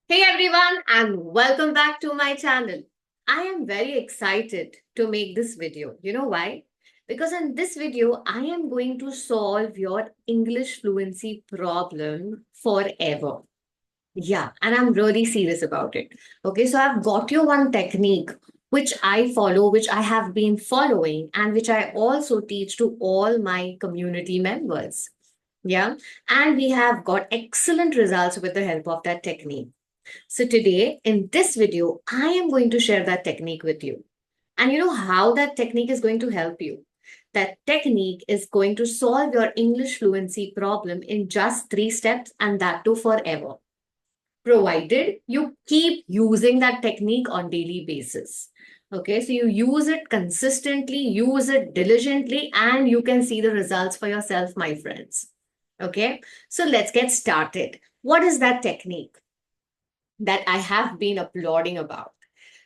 Hey everyone, and welcome back to my channel. I am very excited to make this video. You know why? Because in this video, I am going to solve your English fluency problem forever. Yeah, and I'm really serious about it. Okay, so I've got you one technique which I follow, which I have been following, and which I also teach to all my community members. Yeah, and we have got excellent results with the help of that technique. So today in this video, I am going to share that technique with you. And you know how that technique is going to help you? That technique is going to solve your English fluency problem in just 3 steps, and that too forever, provided you keep using that technique on daily basis. Okay, so you use it consistently, use it diligently, and you can see the results for yourself, my friends. Okay, so let's get started. What is that technique that I have been applauding about?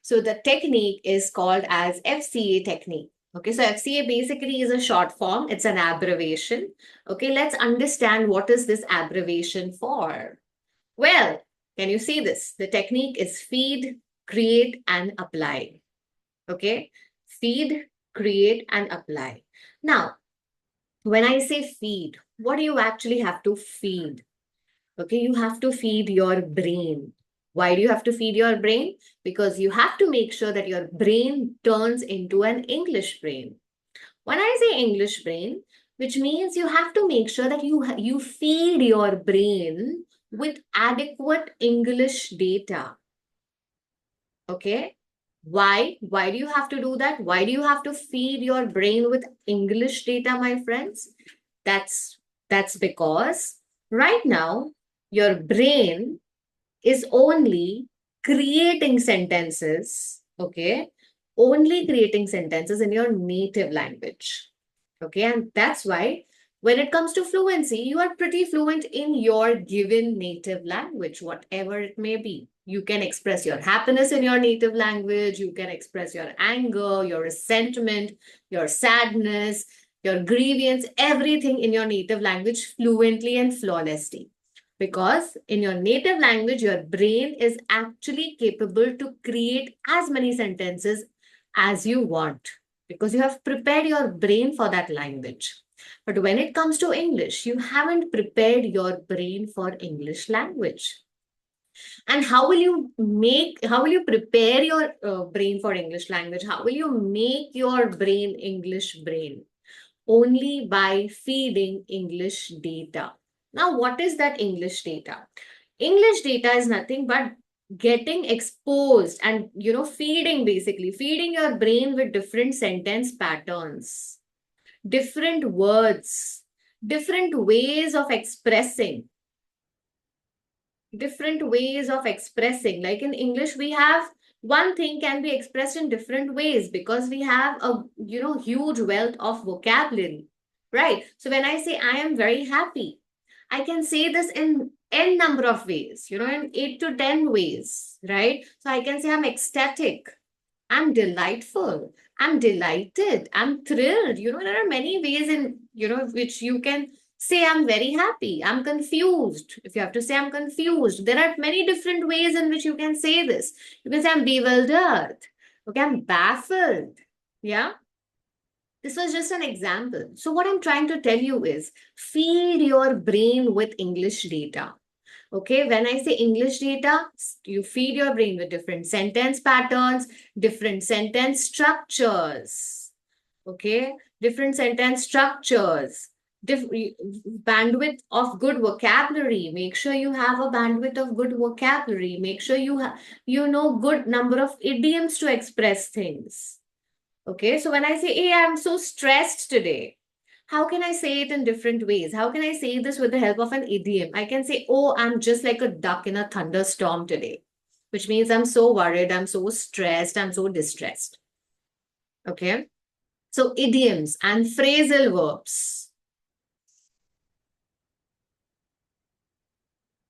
So the technique is called as FCA technique. Okay, so FCA basically is a short form, it's an abbreviation. Okay, let's understand what is this abbreviation for. Well, can you see this? The technique is feed, create, and apply. Okay, feed, create, and apply. Now, when I say feed, what do you actually have to feed? Okay, you have to feed your brain. Why do you have to feed your brain? Because you have to make sure that your brain turns into an English brain. When I say English brain, which means you have to make sure that you feed your brain with adequate English data. Okay? Why? Why do you have to do that? Why do you have to feed your brain with English data, my friends? That's that's because right now your brain is only creating sentences, okay? Only creating sentences in your native language. Okay, and that's why when it comes to fluency, you are pretty fluent in your given native language, whatever it may be. You can express your happiness in your native language, you can express your anger, your resentment, your sadness, your grievance, everything in your native language fluently and flawlessly. Because in your native language, your brain is actually capable to create as many sentences as you want because you have prepared your brain for that language. But when it comes to English, you haven't prepared your brain for English language. And how will you prepare your brain for English language? How will you make your brain English brain? Only by feeding English data. Now, what is that English data? English data is nothing but getting exposed and feeding, basically feeding your brain with different sentence patterns, different words, different ways of expressing, like in English we have one thing can be expressed in different ways because we have a huge wealth of vocabulary, right? So when I say I am very happy, I can say this in n number of ways, in 8 to 10 ways, right? So I can say I'm ecstatic, I'm delightful, I'm delighted, I'm thrilled. There are many ways in, which you can say I'm very happy, I'm confused. If you have to say I'm confused, there are many different ways in which you can say this. You can say I'm bewildered. Okay, I'm baffled. Yeah. This was just an example. So, what I'm trying to tell you is feed your brain with English data. Okay, when I say English data, you feed your brain with different sentence patterns, different sentence structures. Okay, different sentence structures, bandwidth of good vocabulary. Make sure you have a bandwidth of good vocabulary. Make sure you know good number of idioms to express things. Okay, so when I say, hey, I'm so stressed today, how can I say it in different ways? How can I say this with the help of an idiom? I can say, oh, I'm just like a duck in a thunderstorm today, which means I'm so worried, I'm so stressed, I'm so distressed. Okay, so idioms and phrasal verbs.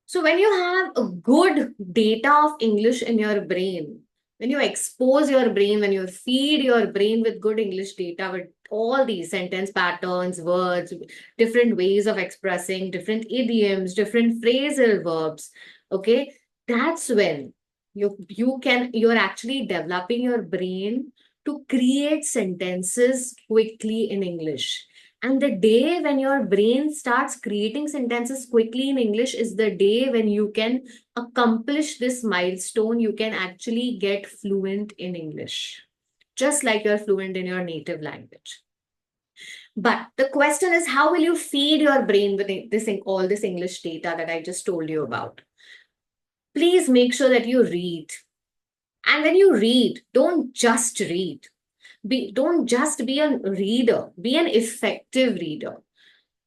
So when you have a good data of English in your brain, when you expose your brain, when you feed your brain with good English data, with all these sentence patterns, words, different ways of expressing, different idioms, different phrasal verbs, okay? that's when you're actually developing your brain to create sentences quickly in English. And the day when your brain starts creating sentences quickly in English is the day when you can accomplish this milestone. You can actually get fluent in English, just like you're fluent in your native language. But the question is, how will you feed your brain with all this English data that I just told you about? Please make sure that you read. And when you read, don't just read. Don't just be a reader, be an effective reader.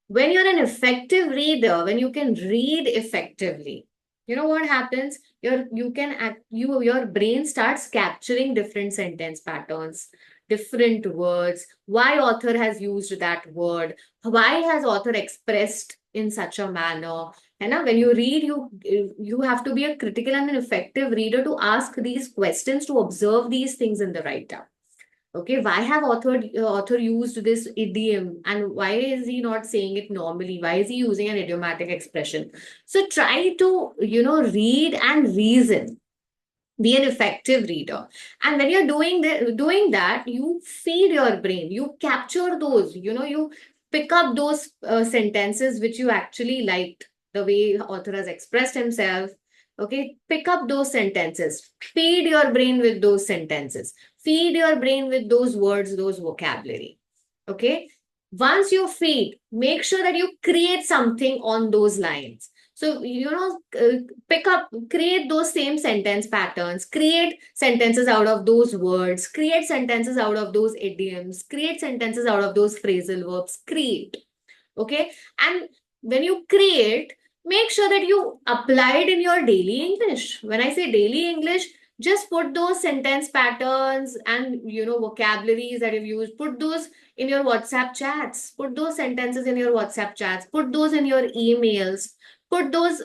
When you're an effective reader, when you can read effectively, you know what happens? Your brain starts capturing different sentence patterns, different words, why author has used that word, why has author expressed in such a manner. And when you read, you have to be a critical and an effective reader to ask these questions, to observe these things in the writer. Okay, why have author used this idiom, and why is he not saying it normally? Why is he using an idiomatic expression? So try to, read and reason. Be an effective reader. And when you're doing that, you feed your brain. You capture those, you pick up those sentences which you actually liked, the way author has expressed himself. Okay, pick up those sentences. Feed your brain with those sentences. Feed your brain with those words, those vocabulary. Okay. Once you feed, make sure that you create something on those lines. So, pick up, create those same sentence patterns, create sentences out of those words, create sentences out of those idioms, create sentences out of those phrasal verbs, create. Okay. And when you create, make sure that you apply it in your daily English. When I say daily English, just put those sentence patterns and, vocabularies that you've used, put those in your WhatsApp chats, put those sentences in your WhatsApp chats, put those in your emails,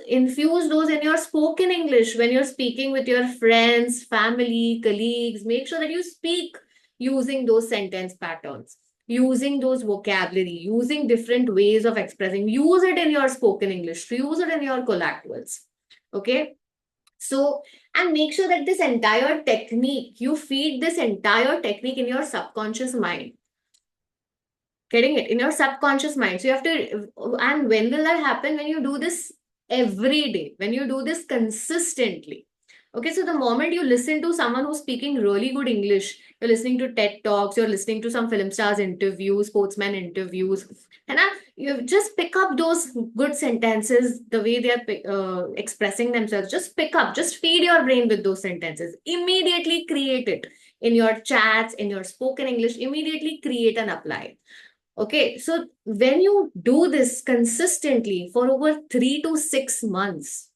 infuse those in your spoken English when you're speaking with your friends, family, colleagues. Make sure that you speak using those sentence patterns, using those vocabulary, using different ways of expressing. Use it in your spoken English, use it in your colloquials. Okay. So, and make sure that this entire technique, you feed this entire technique in your subconscious mind. Getting it in your subconscious mind. So you have to, and when will that happen? When you do this every day, when you do this consistently. Okay, so the moment you listen to someone who's speaking really good English, you're listening to TED Talks, you're listening to some film stars interviews, sportsman interviews, and you just pick up those good sentences, the way they are expressing themselves. Just pick up, just feed your brain with those sentences. Immediately create it in your chats, in your spoken English. Immediately create and apply. Okay, so when you do this consistently for over 3 to 6 months,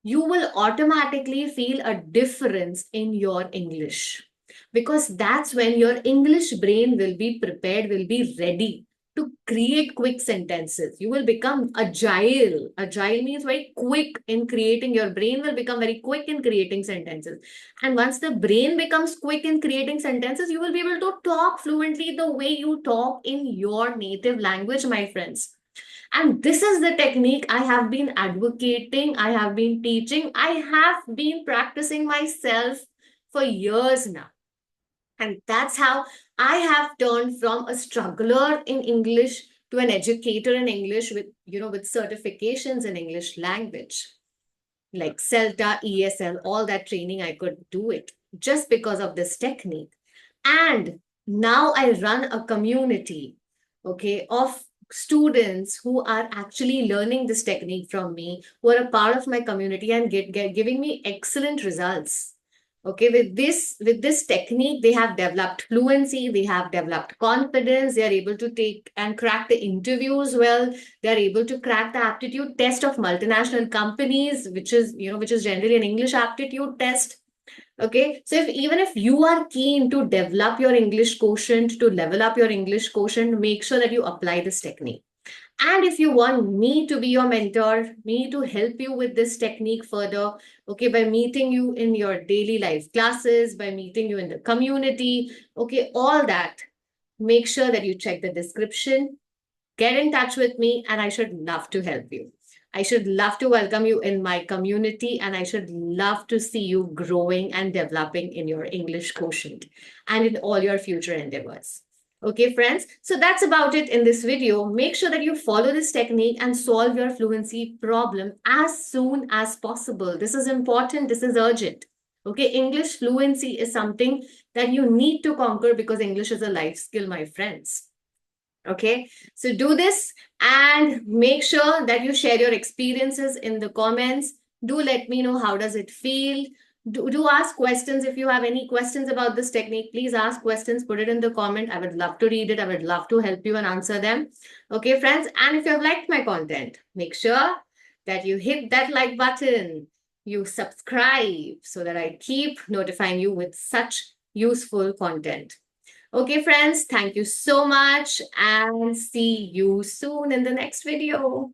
you will automatically feel a difference in your English, because that's when your English brain will be prepared, will be ready to create quick sentences. You will become agile. Agile means very quick in creating. Your brain will become very quick in creating sentences. And once the brain becomes quick in creating sentences, you will be able to talk fluently the way you talk in your native language, my friends. And this is the technique I have been advocating, I have been teaching, I have been practicing myself for years now. And that's how I have turned from a struggler in English to an educator in English with, with certifications in English language, like CELTA, ESL, all that training. I could do it just because of this technique. And now I run a community, okay, of students who are actually learning this technique from me, who are a part of my community and giving me excellent results. Okay, with this technique, they have developed fluency, they have developed confidence, they are able to take and crack the interviews well, they are able to crack the aptitude test of multinational companies, which is generally an English aptitude test. Okay, so even if you are keen to develop your English quotient, to level up your English quotient, make sure that you apply this technique. And if you want me to be your mentor, me to help you with this technique further, okay, by meeting you in your daily life classes, by meeting you in the community, okay, all that, make sure that you check the description, get in touch with me, and I should love to help you. I should love to welcome you in my community, and I should love to see you growing and developing in your English quotient and in all your future endeavors. Okay, friends. So that's about it in this video. Make sure that you follow this technique and solve your fluency problem as soon as possible. This is important. This is urgent. Okay, English fluency is something that you need to conquer because English is a life skill, my friends. Okay, so do this and make sure that you share your experiences in the comments. Do let me know how does it feel. Do ask questions. If you have any questions about this technique, please ask questions, put it in the comment. I would love to read it. I would love to help you and answer them. Okay, friends. And if you have liked my content, make sure that you hit that like button. You subscribe so that I keep notifying you with such useful content. Okay, friends, thank you so much and see you soon in the next video.